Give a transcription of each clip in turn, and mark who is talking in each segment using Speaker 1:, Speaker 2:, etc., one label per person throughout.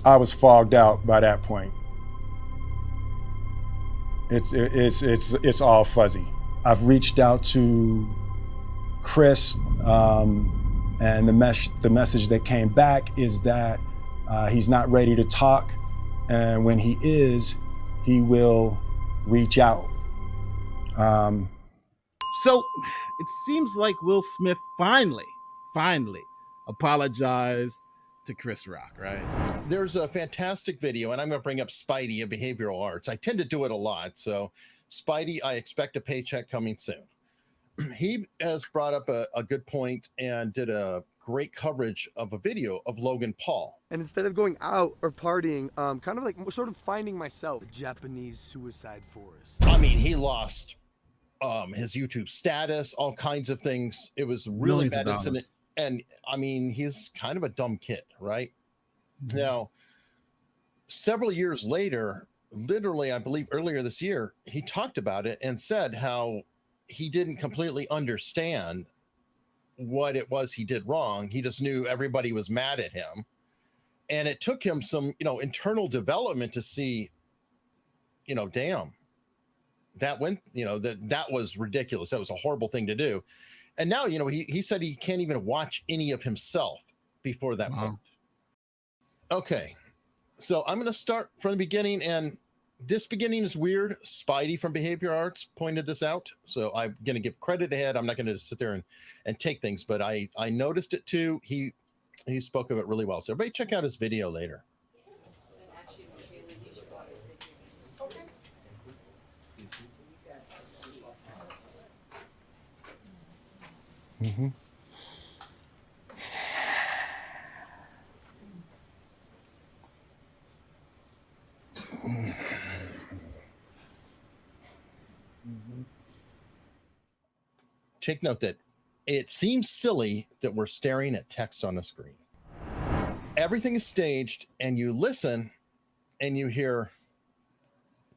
Speaker 1: I was fogged out by that point. It's all fuzzy. I've reached out to Chris, and the message that came back is that he's not ready to talk, and when he is, he will reach out.
Speaker 2: So it seems like Will Smith finally apologized to Chris Rock, right?
Speaker 3: There's a fantastic video, and I'm going to bring up Spidey of Behavioral Arts. I tend to do it a lot. So, Spidey, I expect a paycheck coming soon. He has brought up a good point and did a great coverage of a video of Logan Paul.
Speaker 4: And instead of going out or partying, kind of like sort of finding myself. The Japanese suicide forest.
Speaker 3: I mean, he lost his YouTube status, all kinds of things. It was really bad incident. And I mean, he's kind of a dumb kid, right? Mm-hmm. Now, several years later, literally, I believe earlier this year, he talked about it and said how he didn't completely understand what it was he did wrong. He just knew everybody was mad at him. And it took him some, internal development to see, damn, that went, that was ridiculous. That was a horrible thing to do. And now, he said he can't even watch any of himself before that point. Okay. So I'm going to start from the beginning, and this beginning is weird. Spidey from Behavior Arts pointed this out. So I'm going to give credit ahead. I'm not going to sit there and take things, but I noticed it too. He spoke of it really well. So everybody check out his video later.
Speaker 1: Mm-hmm.
Speaker 3: Take note that it seems silly that we're staring at text on the screen. Everything is staged, and you listen and you hear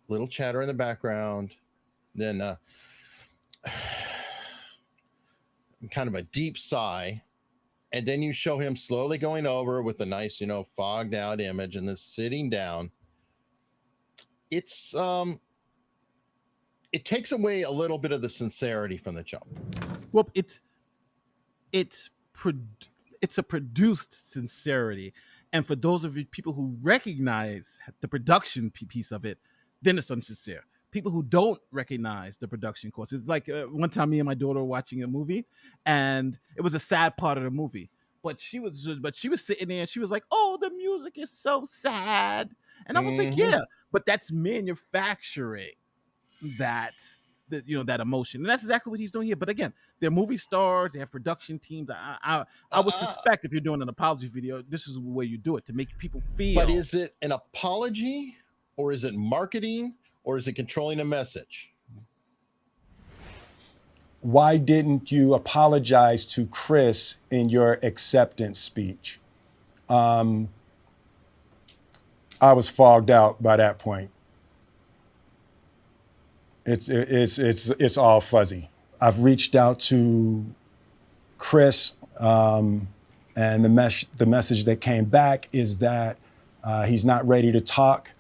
Speaker 3: little chatter in the background, then kind of a deep sigh, and then you show him slowly going over with a nice, fogged out image and then sitting down. It's it takes away a little bit of the sincerity from the jump.
Speaker 2: Well, it's a produced sincerity, and for those of you people who recognize the production piece of it, then it's unsincere. People who don't recognize the production cost, it's like one time me and my daughter were watching a movie, and it was a sad part of the movie, but she was sitting there and she was like, "Oh, the music is so sad," and I was like, "Yeah, but that's manufacturing that emotion," and that's exactly what he's doing here. But again, they're movie stars, they have production teams. I would suspect if you're doing an apology video, this is the way you do it to make people feel.
Speaker 3: But is it an apology, or is it marketing, or is it controlling a message?
Speaker 1: Why didn't you apologize to Chris in your acceptance speech? I was fogged out by that point. It's all fuzzy. I've reached out to Chris, and the message that came back is that he's not ready to talk,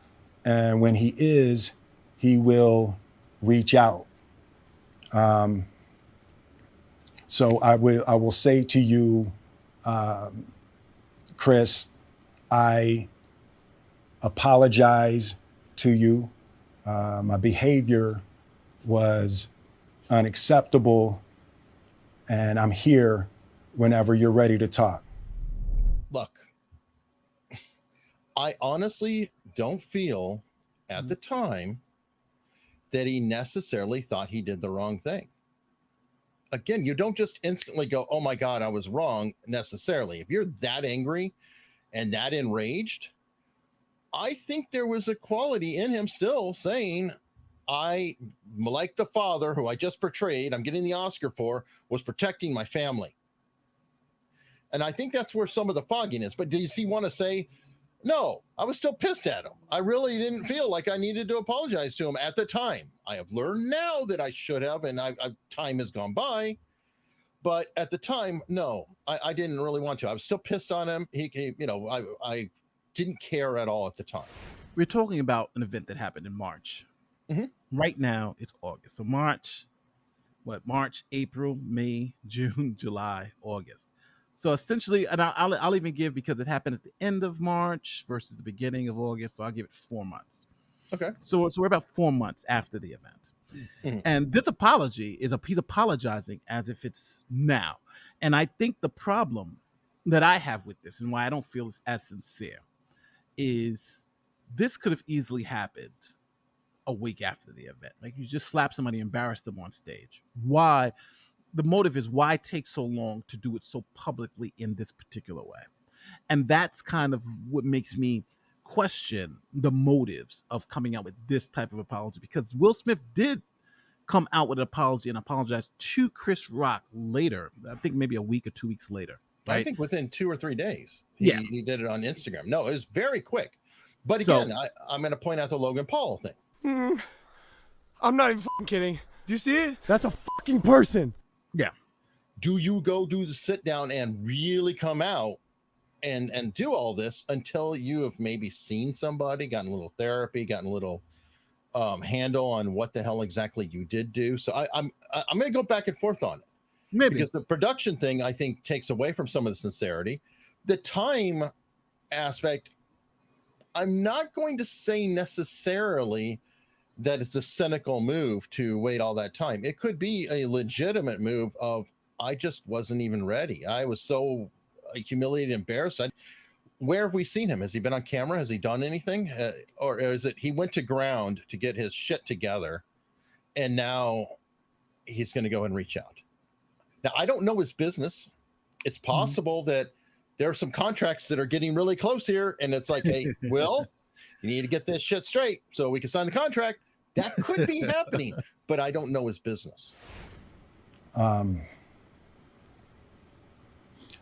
Speaker 1: and when he is, he will reach out. So I will say to you, Chris, I apologize to you. My behavior was unacceptable, and I'm here whenever you're ready to talk.
Speaker 3: Look, I honestly don't feel at the time that he necessarily thought he did the wrong thing. Again, you don't just instantly go, "Oh my God, I was wrong," necessarily. If you're that angry and that enraged, I think there was a quality in him still saying, I, like the father who I just portrayed, I'm getting the Oscar for, was protecting my family. And I think that's where some of the fogging is. But does he want to say, no, I was still pissed at him. I really didn't feel like I needed to apologize to him at the time. I have learned now that I should have, and time has gone by. But at the time, no, I didn't really want to. I was still pissed on him. I didn't care at all at the time.
Speaker 2: We're talking about an event that happened in March.
Speaker 3: Mhm.
Speaker 2: Right now, it's August. So March, March, April, May, June, July, August. So essentially, and I'll even give, because it happened at the end of March versus the beginning of August, so I'll give it 4 months.
Speaker 3: Okay.
Speaker 2: So we're about 4 months after the event.
Speaker 3: Mhm.
Speaker 2: And this apology he's apologizing as if it's now. And I think the problem that I have with this, and why I don't feel it's as sincere, is this could have easily happened a week after the event. Like, you just slap somebody, embarrass them on stage. Why? The motive is, why take so long to do it so publicly in this particular way? And that's kind of what makes me question the motives of coming out with this type of apology, because Will Smith did come out with an apology and apologize to Chris Rock later. I think maybe a week or 2 weeks later. Right?
Speaker 3: I think within 2 or 3 days.
Speaker 2: Yeah.
Speaker 3: He did it on Instagram. No, it was very quick. But
Speaker 2: So-
Speaker 3: again, I'm going to point out the Logan Paul thing.
Speaker 4: I'm not even fucking kidding. Do you see it? That's a fucking person.
Speaker 2: Yeah.
Speaker 3: Do you go do the sit down and really come out and do all this until you have maybe seen somebody, gotten a little therapy, gotten a little handle on what the hell exactly you did do? So I'm going to go back and forth on it.
Speaker 2: Maybe.
Speaker 3: Because the production thing, I think, takes away from some of the sincerity. The time aspect, I'm not going to say necessarily that it's a cynical move to wait all that time. It could be a legitimate move of, I just wasn't even ready. I was so humiliated, embarrassed. Where have we seen him? Has he been on camera? Has he done anything? Or is it he went to ground to get his shit together and now he's going to go and reach out? Now, I don't know his business. It's possible that there are some contracts that are getting really close here. And it's like, hey, Will, you need to get this shit straight so we can sign the contract. That could be happening, but I don't know his business.
Speaker 1: I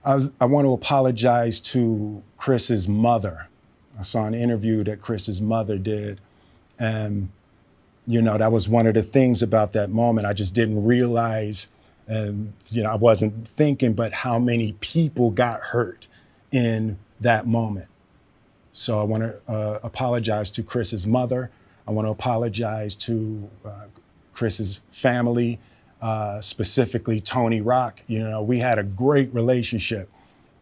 Speaker 1: want to apologize to Chris's mother. I saw an interview that Chris's mother did. And, you know, that was one of the things about that moment. I just didn't realize, and, you know, I wasn't thinking, but how many people got hurt in that moment. So I want to apologize to Chris's mother. I want to apologize to Chris's family, specifically Tony Rock. You know, we had a great relationship.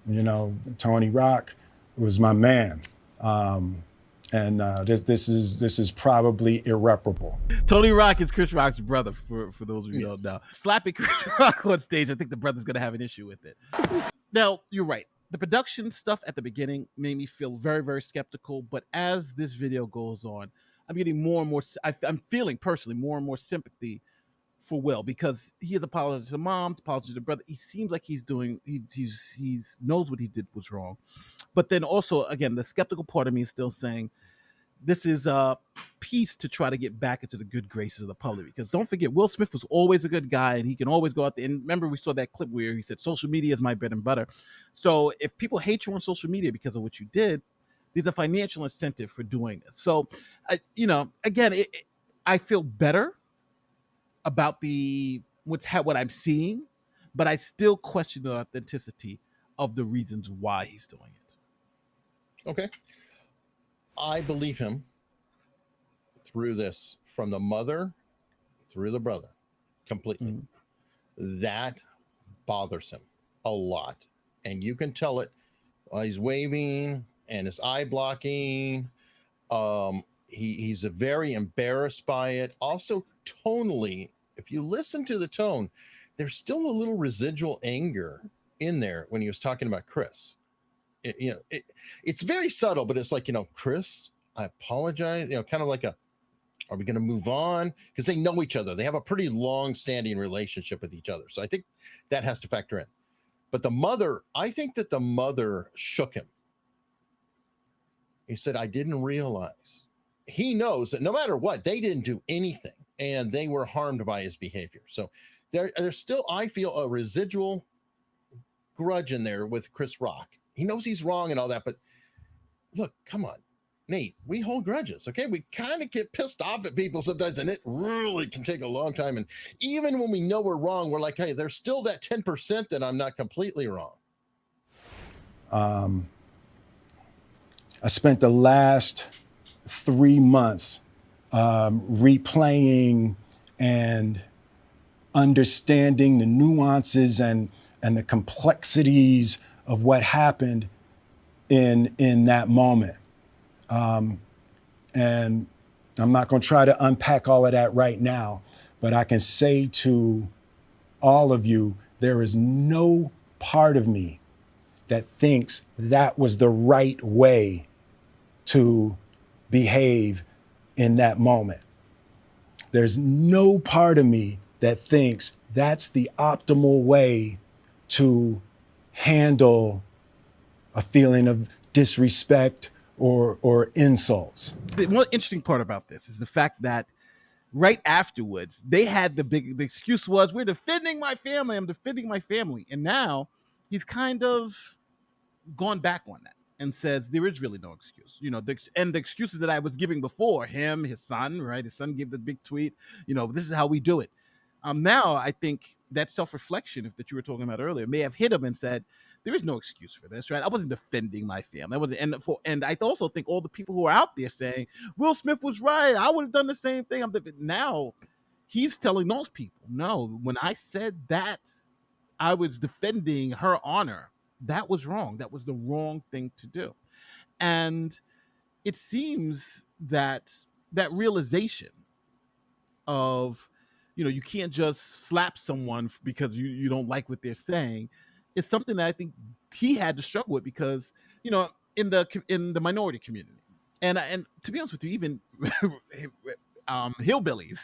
Speaker 1: You know, Tony Rock was my man. And this is probably irreparable.
Speaker 2: Tony Rock is Chris Rock's brother, for those of you who don't know. Slapping Chris Rock on stage, I think the brother's going to have an issue with it. Now, you're right. The production stuff at the beginning made me feel very, very skeptical. But as this video goes on, I'm getting more and more, I'm feeling personally more and more sympathy for Will, because he has apologized to mom, apologized to the brother. He seems like he's doing, he's knows what he did was wrong. But then also, again, the skeptical part of me is still saying this is a piece to try to get back into the good graces of the public. Because don't forget, Will Smith was always a good guy, and he can always go out there. And remember, we saw that clip where he said, social media is my bread and butter. So if people hate you on social media because of what you did, there's a financial incentive for doing this. So, you know, again, I feel better about what I'm seeing, but I still question the authenticity of the reasons why he's doing it.
Speaker 3: Okay. I believe him through this, from the mother through the brother, completely. That bothers him a lot. And you can tell it while he's waving and his eye blocking. He's very embarrassed by it. Also, tonally, if you listen to the tone, there's still a little residual anger in there when he was talking about Chris. It's very subtle, but it's like, you know, Chris, I apologize. You know, kind of like are we going to move on? Because they know each other. They have a pretty long-standing relationship with each other. So I think that has to factor in. But the mother, I think that the mother shook him. He said, I didn't realize. He knows that no matter what, they didn't do anything, and they were harmed by his behavior. So there's still, I feel, a residual grudge in there with Chris Rock. He knows he's wrong and all that, but look, come on, Nate, we hold grudges, okay? We kind of get pissed off at people sometimes, and it really can take a long time. And even when we know we're wrong, we're like, hey, there's still that 10% that I'm not completely wrong.
Speaker 1: I spent the last 3 months replaying and understanding the nuances and the complexities of what happened in that moment. And I'm not going to try to unpack all of that right now, but I can say to all of you, there is no part of me that thinks that was the right way to behave in that moment. There's no part of me that thinks that's the optimal way to handle a feeling of disrespect or insults.
Speaker 2: The one interesting part about this is the fact that right afterwards, they had the excuse was, we're defending my family. I'm defending my family. And now he's kind of gone back on that and says there is really no excuse. The excuses that I was giving before, him, his son, right? His son gave the big tweet, this is how we do it. Now I think that self-reflection that you were talking about earlier may have hit him and said, there is no excuse for this, right? I wasn't defending my family. And I also think all the people who are out there saying Will Smith was right, I would have done the same thing. Now he's telling those people, no, when I said that I was defending her honor, that was wrong. That was the wrong thing to do. And it seems that realization of, you can't just slap someone because you don't like what they're saying, is something that I think he had to struggle with because, in the minority community, and to be honest with you, even hillbillies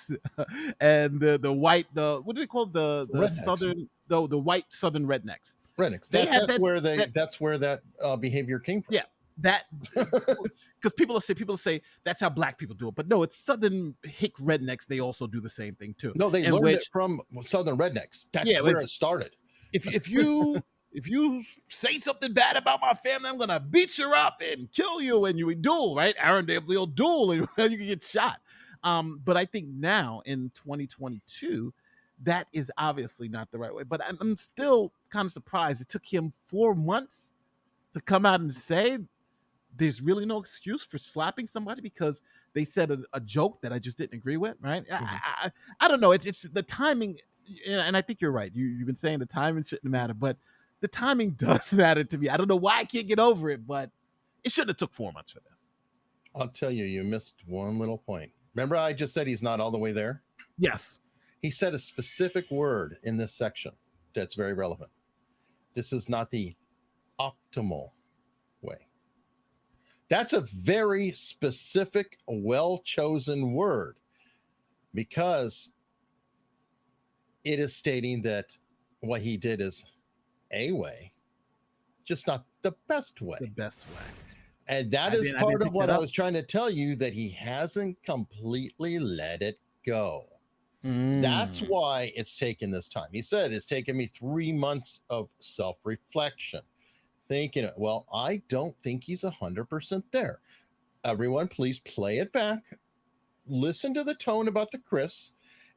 Speaker 2: and the white, what do they call the
Speaker 3: Rednecks.
Speaker 2: southern, the white southern rednecks.
Speaker 3: Rednecks. That's where that behavior came from.
Speaker 2: Yeah, that because people say that's how black people do it, but no, it's southern hick rednecks. They also do the same thing too.
Speaker 3: No, they learned it from southern rednecks. That's where it started.
Speaker 2: If you say something bad about my family, I'm gonna beat you up and kill you, and you duel, right? Arendelle duel, and you can get shot. But I think now in 2022, that is obviously not the right way. But I'm still kind of surprised it took him 4 months to come out and say there's really no excuse for slapping somebody because they said a joke that I just didn't agree with, right? Mm-hmm. I don't know. It's the timing, and I think you're right. You've been saying the timing shouldn't matter, but the timing does matter to me. I don't know why I can't get over it, but it shouldn't have took 4 months for this.
Speaker 3: I'll tell you, you missed one little point. Remember I just said he's not all the way there?
Speaker 2: Yes.
Speaker 3: He said a specific word in this section that's very relevant. This is not the optimal way. That's a very specific, well-chosen word because it is stating that what he did is a way, just not the best way.
Speaker 2: The best way.
Speaker 3: And that is part of what I was trying to tell you, that he hasn't completely let it go. That's why it's taken this time. He said it's taken me 3 months of self-reflection. Thinking, well, I don't think he's 100% there. Everyone, please play it back. Listen to the tone about the Chris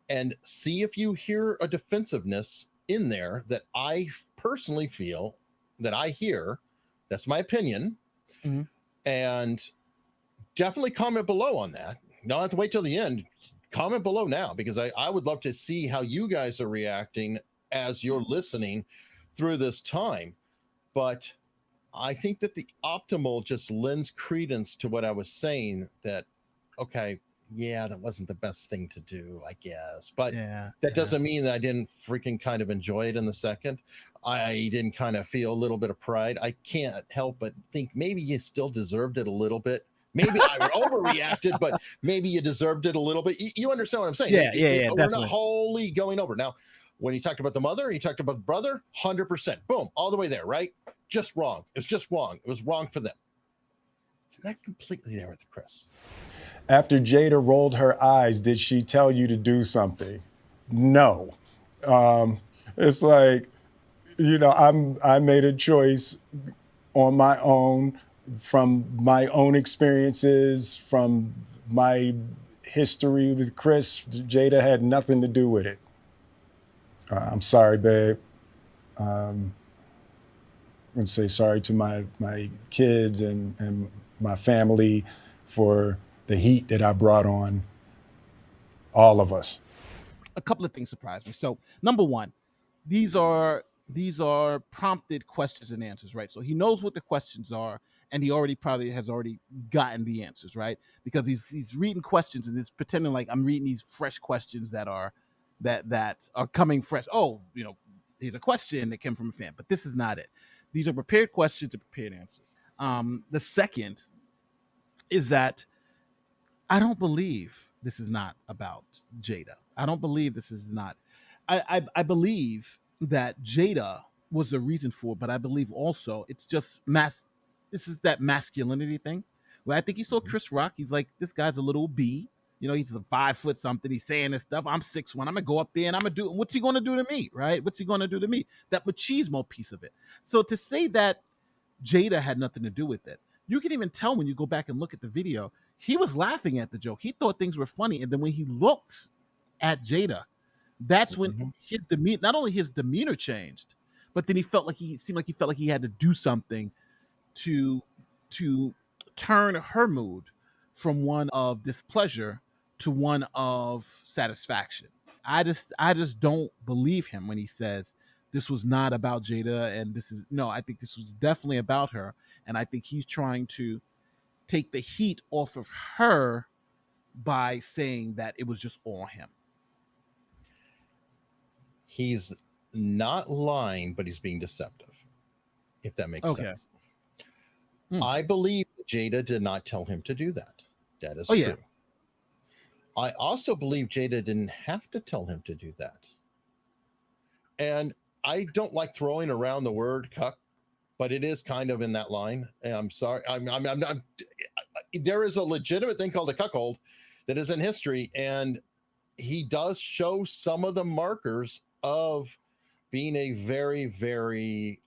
Speaker 3: and see if you hear a defensiveness in there that I personally feel that I hear. That's my opinion. Mm-hmm. And definitely comment below on that. You don't have to wait till the end. Comment below now, because I would love to see how you guys are reacting as you're listening through this time. But I think that the optimal just lends credence to what I was saying, that, okay, yeah, that wasn't the best thing to do, I guess. But that doesn't mean that I didn't freaking kind of enjoy it in the second. I didn't kind of feel a little bit of pride. I can't help but think maybe you still deserved it a little bit. Maybe I overreacted, but maybe you deserved it a little bit. You understand what I'm saying?
Speaker 2: Yeah,
Speaker 3: We're
Speaker 2: definitely.
Speaker 3: not wholly going over. Now, when you talked about the mother, you talked about the brother, 100%. Boom, all the way there, right? Just wrong. It was just wrong. It was wrong for them. It's not completely there with the Chris.
Speaker 1: After Jada rolled her eyes, did she tell you to do something? No. It's like, I made a choice on my own, from my own experiences, from my history with Chris. Jada had nothing to do with it. I'm sorry, babe. I'm going to say sorry to my kids and my family, for the heat that I brought on all of us.
Speaker 2: A couple of things surprised me. So number one, these are prompted questions and answers, right? So he knows what the questions are, and he already probably has already gotten the answers, right? Because he's reading questions and he's pretending like I'm reading these fresh questions that are coming fresh. Oh, here's a question that came from a fan, but this is not it. These are prepared questions and prepared answers. The second is that I don't believe this is not about Jada. I don't believe this is not. I believe that Jada was the reason for it, but I believe also it's just This is that masculinity thing. Where I think he saw Chris Rock. He's like, this guy's a little B. He's a 5 foot something. He's saying this stuff. I'm 6'1". I'm gonna go up there and I'm gonna do. What's he gonna do to me, right? What's he gonna do to me? That machismo piece of it. So to say that Jada had nothing to do with it, you can even tell when you go back and look at the video. He was laughing at the joke. He thought things were funny, and then when he looked at Jada, that's when his demeanor, not only his demeanor changed, but then he felt like he had to do something to turn her mood from one of displeasure to one of satisfaction. I just don't believe him when he says this was not about Jada and this is no. I think this was definitely about her, and I think he's trying to take the heat off of her by saying that it was just all him.
Speaker 3: He's not lying, but he's being deceptive, if that makes sense. I believe Jada did not tell him to do that. That is true. Yeah. I also believe Jada didn't have to tell him to do that. And I don't like throwing around the word cuck, but it is kind of in that line. And I'm sorry. There is a legitimate thing called a cuckold that is in history, and he does show some of the markers of being a very, very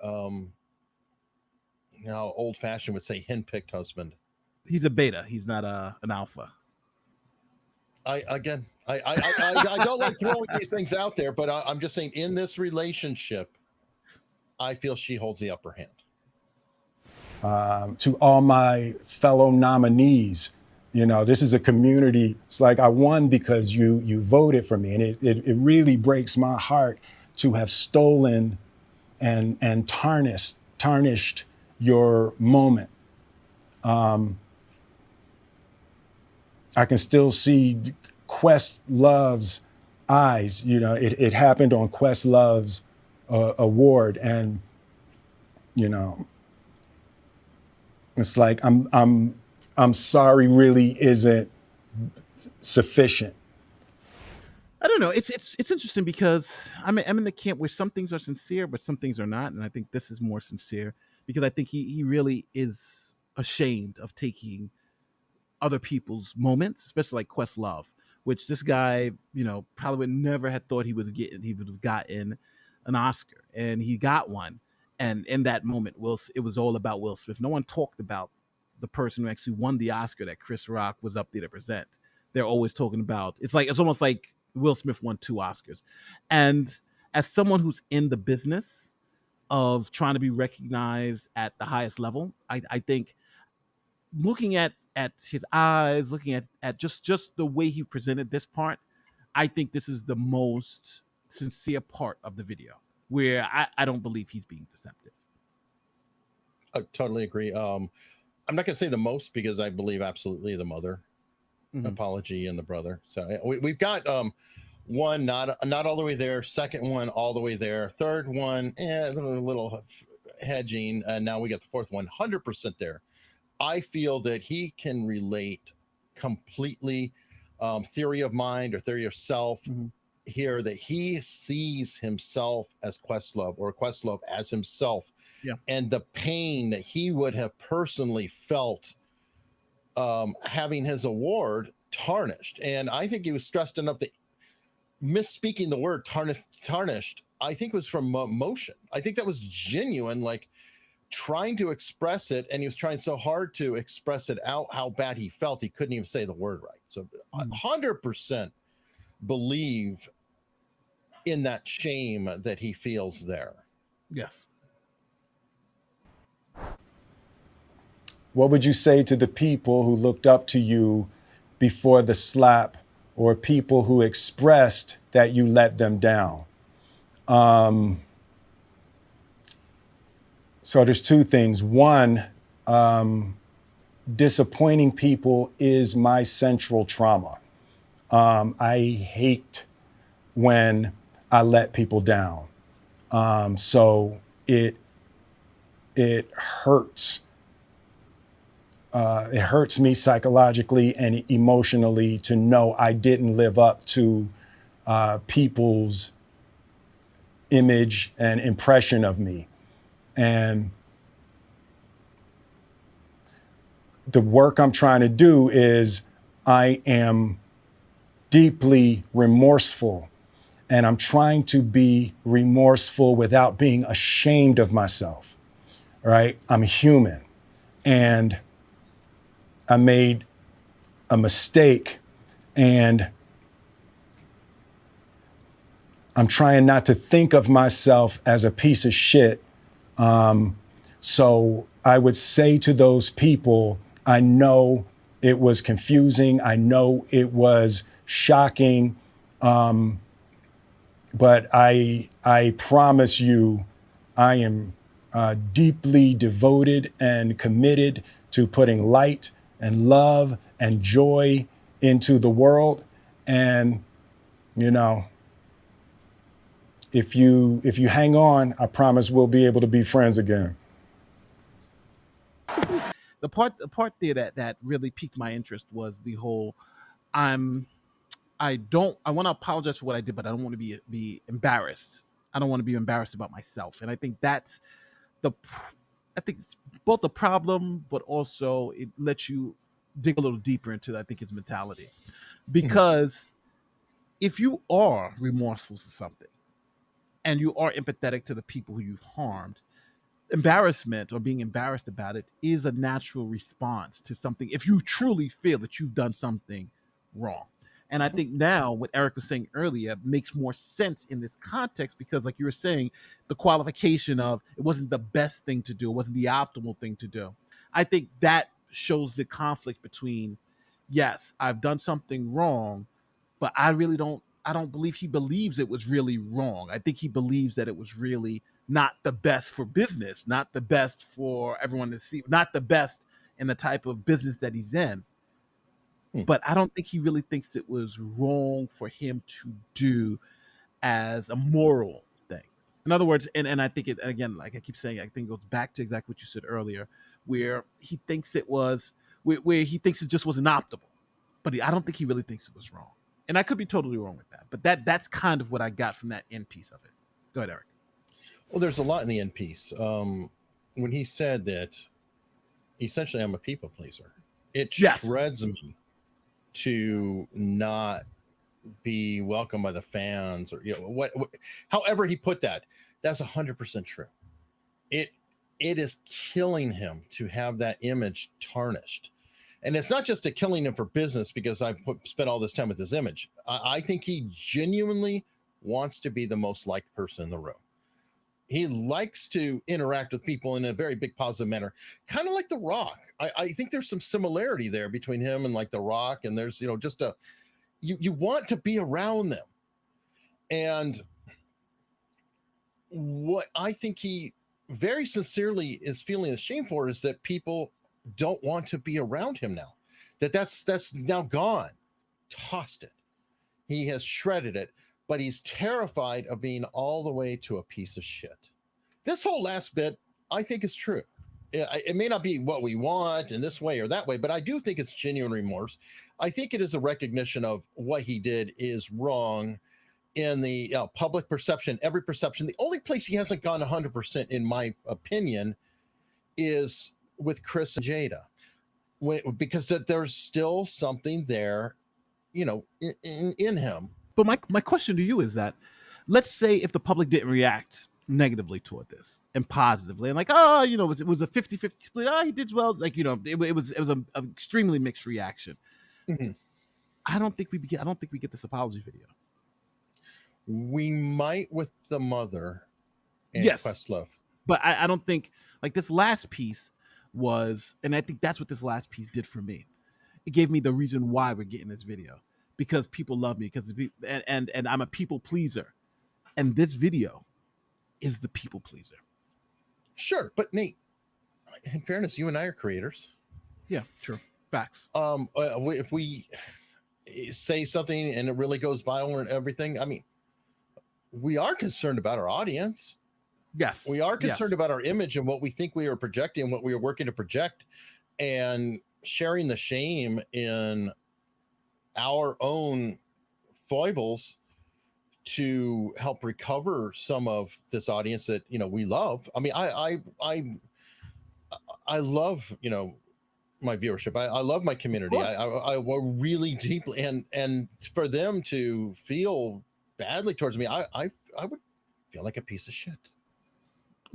Speaker 3: now old-fashioned would say henpicked husband.
Speaker 2: He's a beta. He's not an alpha.
Speaker 3: I don't like throwing these things out there, but I'm just saying in this relationship, I feel she holds the upper hand.
Speaker 1: To all my fellow nominees, this is a community. It's like I won because you voted for me, and it really breaks my heart to have stolen and tarnished your moment. I can still see Questlove's eyes. It happened on Questlove's award, and it's like I'm sorry really isn't sufficient.
Speaker 2: I don't know. It's interesting because I'm in the camp where some things are sincere, but some things are not, and I think this is more sincere because I think he really is ashamed of taking other people's moments, especially like Questlove, which this guy, probably would never have thought he would have gotten an Oscar, and he got one. And in that moment, it was all about Will Smith. No one talked about the person who actually won the Oscar that Chris Rock was up there to present. They're always talking about, it's almost like Will Smith won 2 Oscars. And as someone who's in the business of trying to be recognized at the highest level, I think looking at his eyes, looking at just the way he presented this part, I think this is the most sincere part of the video, where I don't believe he's being deceptive.
Speaker 3: I totally agree. I'm not going to say the most because I believe absolutely the mother apology and the brother. So we've got one not all the way there, second one all the way there, third one a little hedging, and now we got the fourth one 100% there. I feel that he can relate completely, theory of mind or theory of self here, that he sees himself as Questlove or Questlove as himself, and the pain that he would have personally felt having his award tarnished. And I think he was stressed enough that misspeaking the word tarnished, I think was from emotion. I think that was genuine, like trying to express it, and he was trying so hard to express it out how bad he felt he couldn't even say the word right. So 100% believe in that shame that he feels there.
Speaker 2: Yes.
Speaker 1: What would you say to the people who looked up to you before the slap, or people who expressed that you let them down? So there's two things. One, disappointing people is my central trauma. I hate when I let people down. So it hurts. It hurts me psychologically and emotionally to know I didn't live up to people's image and impression of me. And the work I'm trying to do is I am deeply remorseful, and I'm trying to be remorseful without being ashamed of myself, right? I'm human, and I made a mistake, and I'm trying not to think of myself as a piece of shit. So I would say to those people, I know it was confusing. I know it was shocking. But I promise you, I am deeply devoted and committed to putting light and love and joy into the world. And, you know, if you hang on, I promise we'll be able to be friends again.
Speaker 2: The part there that really piqued my interest was the whole I'm I want to apologize for what I did, but I don't want to be embarrassed. I don't want to be embarrassed about myself. And I think that's I think it's both a problem, but also it lets you dig a little deeper into, I think, his mentality. Because if you are remorseful for something and you are empathetic to the people who you've harmed, embarrassment or being embarrassed about it is a natural response to something if you truly feel that you've done something wrong. And I think now what Eric was saying earlier makes more sense in this context because, like you were saying, the qualification of it wasn't the best thing to do, it wasn't the optimal thing to do. I think that shows the conflict between, yes, I've done something wrong, but I don't believe he believes it was really wrong. I think he believes that it was really not the best for business, not the best for everyone to see, not the best in the type of business that he's in. But I don't think he really thinks it was wrong for him to do as a moral thing. In other words, and I think it again, like I keep saying, I think it goes back to exactly what you said earlier, where he thinks it was where he thinks it just wasn't optimal. But I don't think he really thinks it was wrong. And I could be totally wrong with that. But that's kind of what I got from that end piece of it. Go ahead, Eric.
Speaker 3: Well, there's a lot in the end piece. When he said that essentially I'm a people pleaser, it shreds me to not be welcomed by the fans, or what however he put that. That's 100% true. It is killing him to have that image tarnished. And it's not just a killing him for business because I spent all this time with his image. I think he genuinely wants to be the most liked person in the room. He likes to interact with people in a very big positive manner, kind of like The Rock. I think there's some similarity there between him and like The Rock. And there's, just you want to be around them. And what I think he very sincerely is feeling ashamed for is that people don't want to be around him now. That's now gone. Tossed it. He has shredded it, but he's terrified of being all the way to a piece of shit. This whole last bit, I think, is true. It may not be what we want in this way or that way, but I do think it's genuine remorse. I think it is a recognition of what he did is wrong in the public perception, every perception. The only place he hasn't gone 100%, in my opinion, is with Chris and Jada, because there's still something there, in him.
Speaker 2: But my question to you is that, let's say if the public didn't react negatively toward this and positively, and like, it was a 50-50 split. He did well. Like, it was an extremely mixed reaction.
Speaker 3: Mm-hmm.
Speaker 2: I don't think we get this apology video.
Speaker 3: We might with the mother and
Speaker 2: yes.
Speaker 3: Questlove.
Speaker 2: But I don't think, like, this last piece was, and I think that's what this last piece did for me. It gave me the reason why we're getting this video, because people love me, because and I'm a people pleaser, and this video is the people pleaser.
Speaker 3: Sure, but Nate, in fairness, you and I are creators.
Speaker 2: Yeah, true, facts.
Speaker 3: If we say something and it really goes viral and everything, I mean, we are concerned about our audience.
Speaker 2: Yes,
Speaker 3: We are concerned
Speaker 2: yes.
Speaker 3: about our image and what we think we are projecting, what we are working to project, and sharing the shame in our own foibles to help recover some of this audience that, you know, we love. I mean, I love, you know, my viewership. I love my community.
Speaker 2: course.
Speaker 3: I really deeply, and for them to feel badly towards me, I would feel like a piece of shit.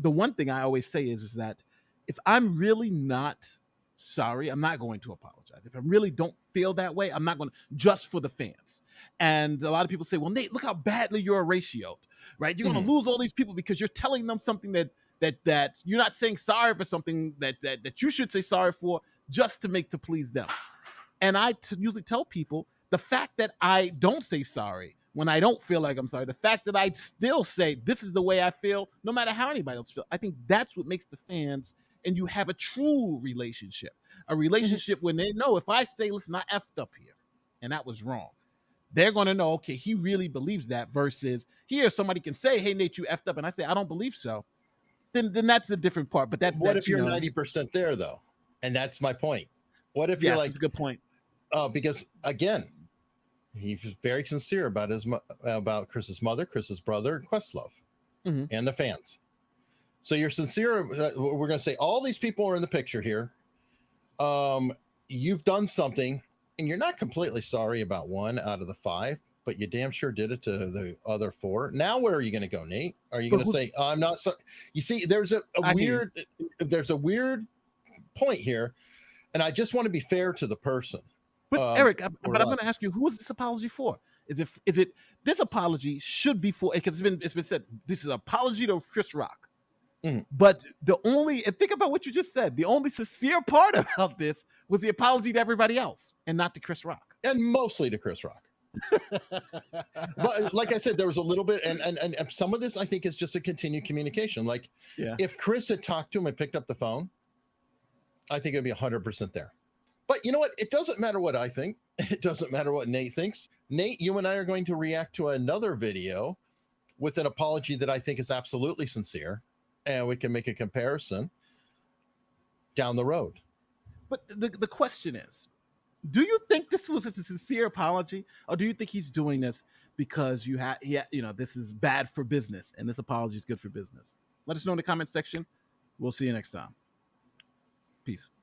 Speaker 2: The one thing I always say is that if I'm really not sorry, I'm not going to apologize. If I really don't feel that way, I'm not going to, just for the fans. And a lot of people say, well, Nate, look how badly you're ratioed, right? You're going to lose all these people because you're telling them something that you're not saying sorry for, something that you should say sorry for, just to please them. And I usually tell people, the fact that I don't say sorry when I don't feel like I'm sorry, the fact that I still say this is the way I feel, no matter how anybody else feels, I think that's what makes the fans, and you have a true relationship, a relationship when they know, if I say, listen, I effed up here and that was wrong, they're going to know, okay, he really believes that, versus here somebody can say, hey, Nate, you effed up, and I say, I don't believe so. Then that's a different part. But
Speaker 3: What
Speaker 2: that's,
Speaker 3: if you're 90% there though? And that's my point. What if you're like,
Speaker 2: that's a good point.
Speaker 3: because again, he's very sincere about about Chris's mother, Chris's brother, Questlove, and the fans. So you're sincere. We're going to say all these people are in the picture here. You've done something, and you're not completely sorry about 1 out of the 5, but you damn sure did it to the other 4. Now, where are you going to go, Nate? Are you going to say, I'm not so? You see, there's a weird point here, and I just want to be fair to the person.
Speaker 2: But Eric, but I'm going to ask you, who is this apology for? Is it this apology should be for, because it's been said, this is an apology to Chris Rock. But and think about what you just said, the only sincere part about this was the apology to everybody else and not to Chris Rock.
Speaker 3: And mostly to Chris Rock. But like I said, there was a little bit, and some of this I think is just a continued communication. Like, if Chris had talked to him and picked up the phone, I think it'd be 100% there. But you know what? It doesn't matter what I think. It doesn't matter what Nate thinks. Nate, you and I are going to react to another video with an apology that I think is absolutely sincere, and we can make a comparison down the road.
Speaker 2: But the question is, do you think this was a sincere apology, or do you think he's doing this because this is bad for business and this apology is good for business? Let us know in the comment section. We'll see you next time. Peace.